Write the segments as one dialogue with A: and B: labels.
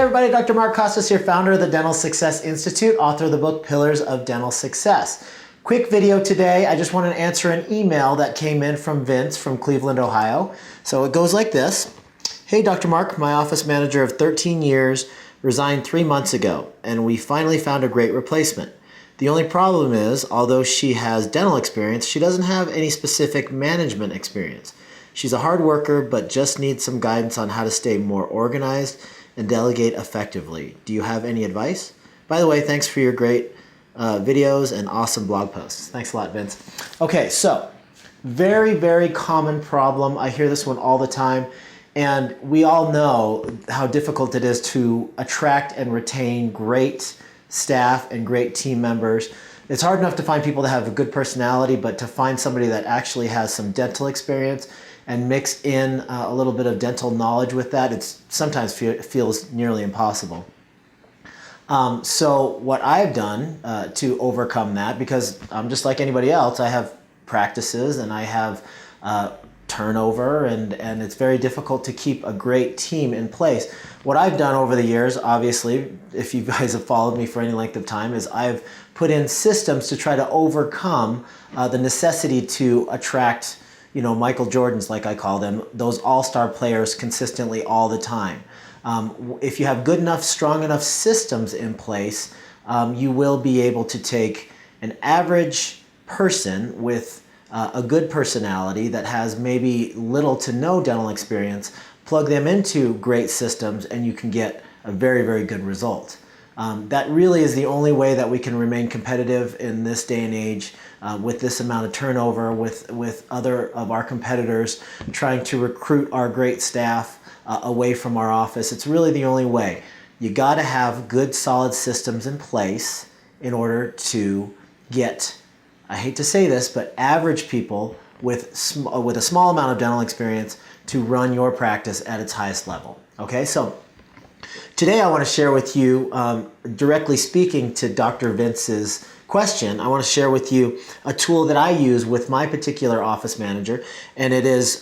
A: everybody, Dr. Mark Costas here, founder of the Dental Success Institute, author of the book Pillars of Dental Success. Quick video today. I just wanted to answer an email that came in from Vince from Cleveland, Ohio. So it goes like this. Hey, Dr. Mark, my office manager of 13 years resigned 3 months ago, and we finally found a great replacement. The only problem is, although she has dental experience, she doesn't have any specific management experience. She's a hard worker, but just needs some guidance on how to stay more organized and delegate effectively. Do you have any advice? By the way, thanks for your great videos and awesome blog posts. Thanks a lot, Vince. Okay, so very, very common problem. I hear this one all the time. And we all know how difficult it is to attract and retain great staff and great team members. It's hard enough to find people that have a good personality, but to find somebody that actually has some dental experience and mix in a little bit of dental knowledge with that, it sometimes feels nearly impossible. So what I've done to overcome that, because I'm just like anybody else, I have practices and I have turnover, and it's very difficult to keep a great team in place. What I've done over the years, obviously, if you guys have followed me for any length of time, is I've put in systems to try to overcome the necessity to attract, Michael Jordans, like I call them, those all-star players consistently all the time. If you have good enough, strong enough systems in place, you will be able to take an average person with a good personality that has maybe little to no dental experience, plug them into great systems, and you can get a very, very good result. That really is the only way that we can remain competitive in this day and age with this amount of turnover, with other of our competitors trying to recruit our great staff away from our office. It's really the only way. You got to have good, solid systems in place in order to get, I hate to say this, but average people with a small amount of dental experience to run your practice at its highest level. Okay, so today I want to share with you, directly speaking to Dr. Vince's question, I want to share with you a tool that I use with my particular office manager, and it is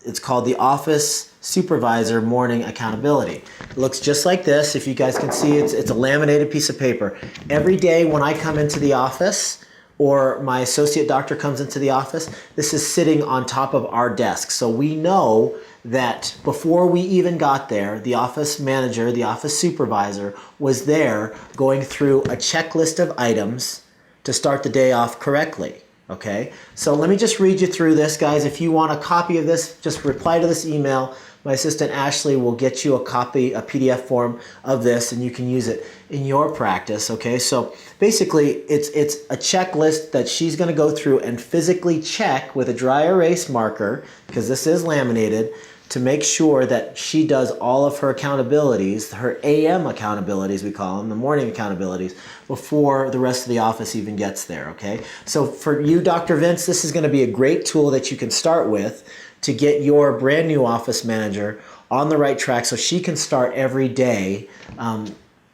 A: it's called the Office Supervisor Morning Accountability. It looks just like this. If you guys can see, it's a laminated piece of paper. Every day when I come into the office, or my associate doctor comes into the office, this is sitting on top of our desk. So we know that before we even got there, the office manager, the office supervisor, was there going through a checklist of items to start the day off correctly. Okay, so let me just read you through this, guys. If you want a copy of this, just reply to this email. My assistant Ashley will get you a copy, a PDF form of this, and you can use it in your practice. Okay, so basically it's a checklist that she's going to go through and physically check with a dry erase marker, because this is laminated, to make sure that she does all of her accountabilities, her AM accountabilities we call them, the morning accountabilities, before the rest of the office even gets there, okay? So for you, Dr. Vince, this is going to be a great tool that you can start with to get your brand new office manager on the right track so she can start every day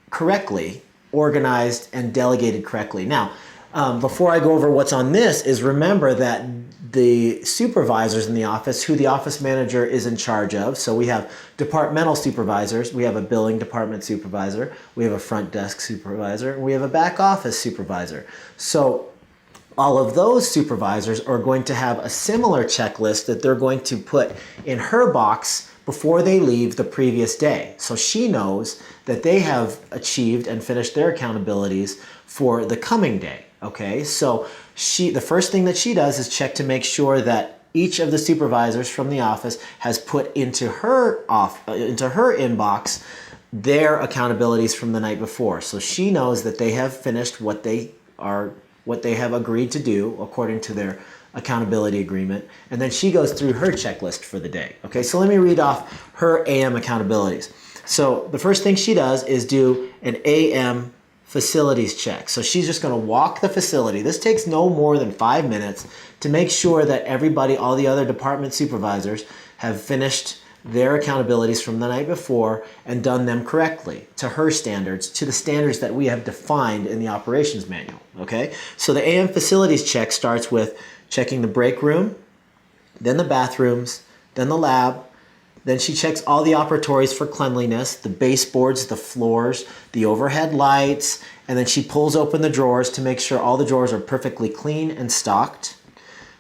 A: correctly, organized, and delegated correctly. Now, before I go over what's on this, is remember that the supervisors in the office, who the office manager is in charge of, so we have departmental supervisors, we have a billing department supervisor, we have a front desk supervisor, and we have a back office supervisor. So all of those supervisors are going to have a similar checklist that they're going to put in her box before they leave the previous day. So she knows that they have achieved and finished their accountabilities for the coming day. Okay, so the first thing that she does is check to make sure that each of the supervisors from the office has put into her inbox their accountabilities from the night before. So she knows that they have finished what they have agreed to do according to their accountability agreement, and then she goes through her checklist for the day. Okay, so let me read off her AM accountabilities. So the first thing she does is do an AM facilities check. So she's just going to walk the facility. This takes no more than 5 minutes to make sure that everybody, all the other department supervisors, have finished their accountabilities from the night before and done them correctly to her standards, to the standards that we have defined in the operations manual. Okay, so the AM facilities check starts with checking the break room, then the bathrooms, then the lab, Then she checks all the operatories for cleanliness, the baseboards, the floors, the overhead lights, and then she pulls open the drawers to make sure all the drawers are perfectly clean and stocked.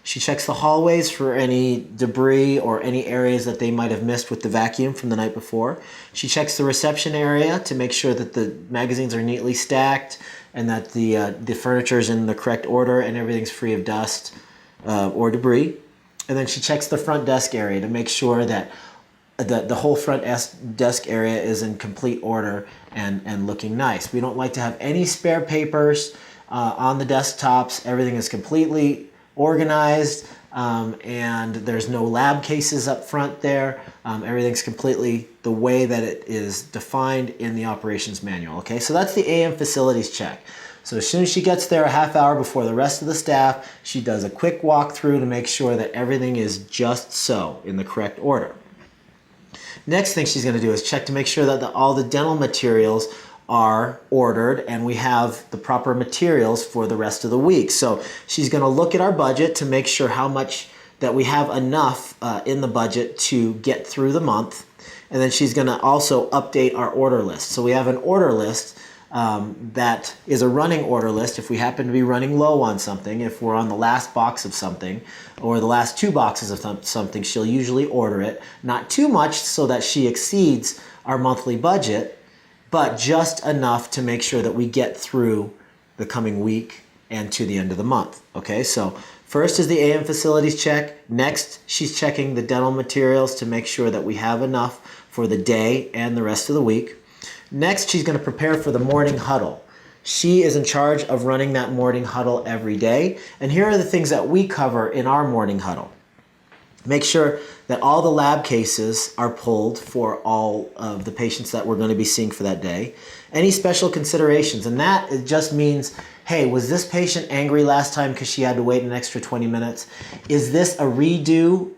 A: She checks the hallways for any debris or any areas that they might have missed with the vacuum from the night before. She checks the reception area to make sure that the magazines are neatly stacked and that the furniture is in the correct order and everything's free of dust or debris. And then she checks the front desk area to make sure that the whole front desk area is in complete order and looking nice. We don't like to have any spare papers on the desktops. Everything is completely organized, and there's no lab cases up front there. Everything's completely the way that it is defined in the operations manual. Okay, so that's the AM facilities check. So as soon as she gets there a half hour before the rest of the staff, she does a quick walkthrough to make sure that everything is just so in the correct order. Next thing she's going to do is check to make sure that all the dental materials are ordered and we have the proper materials for the rest of the week. So she's going to look at our budget to make sure how much that we have enough in the budget to get through the month. And then she's going to also update our order list. So we have an order list that is a running order list if we happen to be running low on something. If we're on the last box of something or the last 2 boxes of something, she'll usually order it. Not too much so that she exceeds our monthly budget, but just enough to make sure that we get through the coming week and to the end of the month. Okay, so first is the AM facilities check. Next, she's checking the dental materials to make sure that we have enough for the day and the rest of the week. Next, she's going to prepare for the morning huddle. She is in charge of running that morning huddle every day. And here are the things that we cover in our morning huddle. Make sure that all the lab cases are pulled for all of the patients that we're going to be seeing for that day. Any special considerations, and that it just means, hey, was this patient angry last time because she had to wait an extra 20 minutes? Is this a redo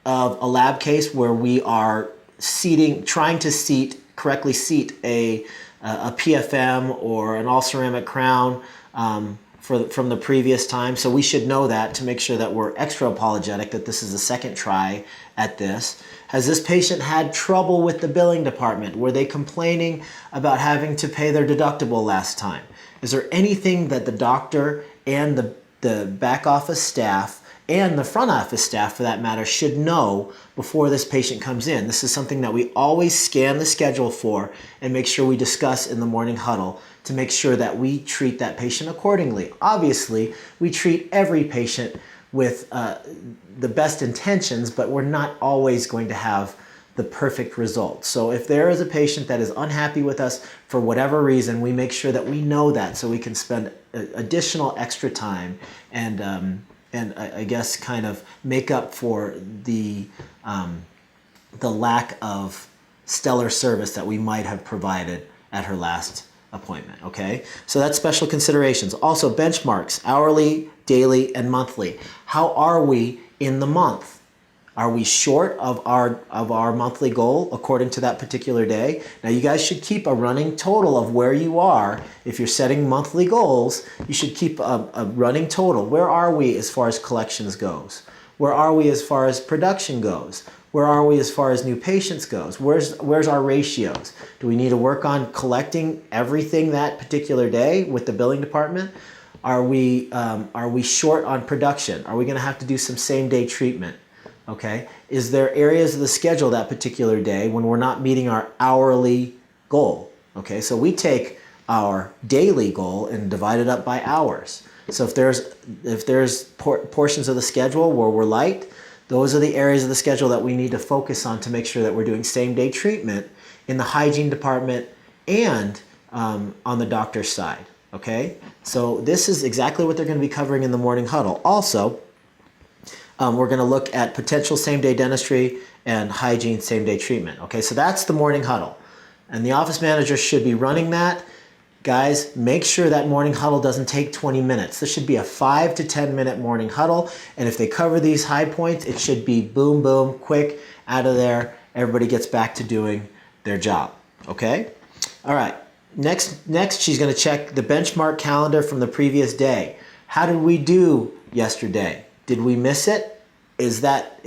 A: of a lab case where we are trying to correctly seat a PFM or an all-ceramic crown from the previous time? So we should know that to make sure that we're extra apologetic that this is the second try at this. Has this patient had trouble with the billing department? Were they complaining about having to pay their deductible last time? Is there anything that the doctor and the back office staff and the front office staff, for that matter, should know before this patient comes in? This is something that we always scan the schedule for and make sure we discuss in the morning huddle to make sure that we treat that patient accordingly. Obviously, we treat every patient with the best intentions, but we're not always going to have the perfect result. So if there is a patient that is unhappy with us for whatever reason, we make sure that we know that so we can spend additional extra time and I guess kind of make up for the lack of stellar service that we might have provided at her last appointment. Okay, so that's special considerations. Also benchmarks, hourly, daily, and monthly. How are we in the month? Are we short of our monthly goal according to that particular day? Now you guys should keep a running total of where you are. If you're setting monthly goals, you should keep a running total. Where are we as far as collections goes? Where are we as far as production goes? Where are we as far as new patients goes? Where's our ratios? Do we need to work on collecting everything that particular day with the billing department? Are we short on production? Are we going to have to do some same day treatment? Okay, is there areas of the schedule that particular day when we're not meeting our hourly goal? Okay, so we take our daily goal and divide it up by hours. So if there's portions of the schedule where we're light, those are the areas of the schedule that we need to focus on to make sure that we're doing same day treatment in the hygiene department and on the doctor's side. Okay, so this is exactly what they're going to be covering in the morning huddle. Also, we're going to look at potential same-day dentistry and hygiene same-day treatment. Okay, so that's the morning huddle. And the office manager should be running that. Guys, make sure that morning huddle doesn't take 20 minutes. This should be a 5 to 10 minute morning huddle. And if they cover these high points, it should be boom, boom, quick, out of there. Everybody gets back to doing their job. Okay? All right. Next, she's going to check the benchmark calendar from the previous day. How did we do yesterday? Did we miss it? Is that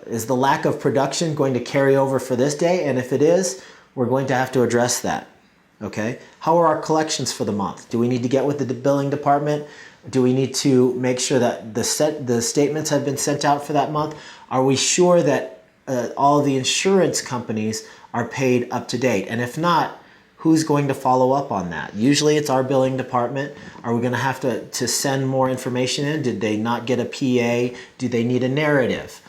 A: Is the lack of production going to carry over for this day? And if it is, we're going to have to address that. Okay. How are our collections for the month? Do we need to get with the billing department? Do we need to make sure that the statements have been sent out for that month? Are we sure that all of the insurance companies are paid up to date? And if not, who's going to follow up on that? Usually it's our billing department. Are we going to have to send more information in? Did they not get a PA? Do they need a narrative?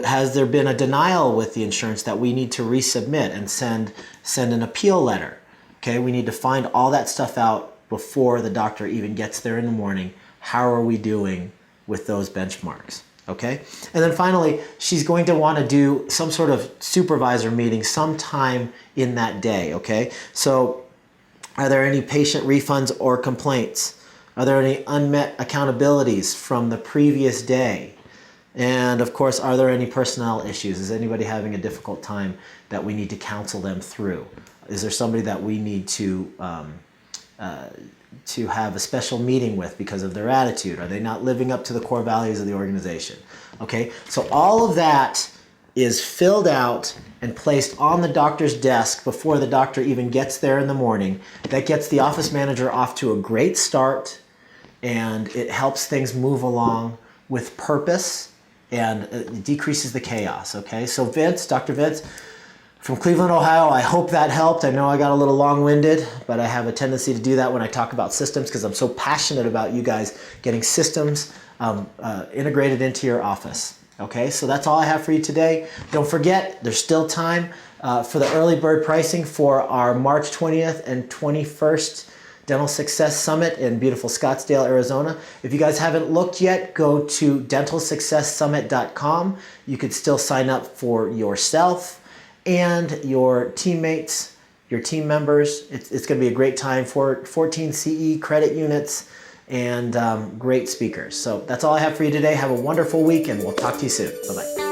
A: Has there been a denial with the insurance that we need to resubmit and send an appeal letter? Okay, we need to find all that stuff out before the doctor even gets there in the morning. How are we doing with those benchmarks? Okay, and then finally, she's going to want to do some sort of supervisor meeting sometime in that day. Okay, so are there any patient refunds or complaints? Are there any unmet accountabilities from the previous day? And of course, are there any personnel issues? Is anybody having a difficult time that we need to counsel them through? Is there somebody that we need to have a special meeting with because of their attitude? Are they not living up to the core values of the organization? Okay, so all of that is filled out and placed on the doctor's desk before the doctor even gets there in the morning. That gets the office manager off to a great start, and it helps things move along with purpose, and it decreases the chaos. Okay, so Vince, Dr. Vince, from Cleveland, Ohio, I hope that helped. I know I got a little long-winded, but I have a tendency to do that when I talk about systems because I'm so passionate about you guys getting systems integrated into your office. Okay, so that's all I have for you today. Don't forget, there's still time for the early bird pricing for our March 20th and 21st Dental Success Summit in beautiful Scottsdale, Arizona. If you guys haven't looked yet, go to dentalsuccesssummit.com. You could still sign up for yourself and your teammates, your team members. It's going to be a great time for 14 CE credit units and great speakers. So that's all I have for you today. Have a wonderful week, and we'll talk to you soon. Bye-bye.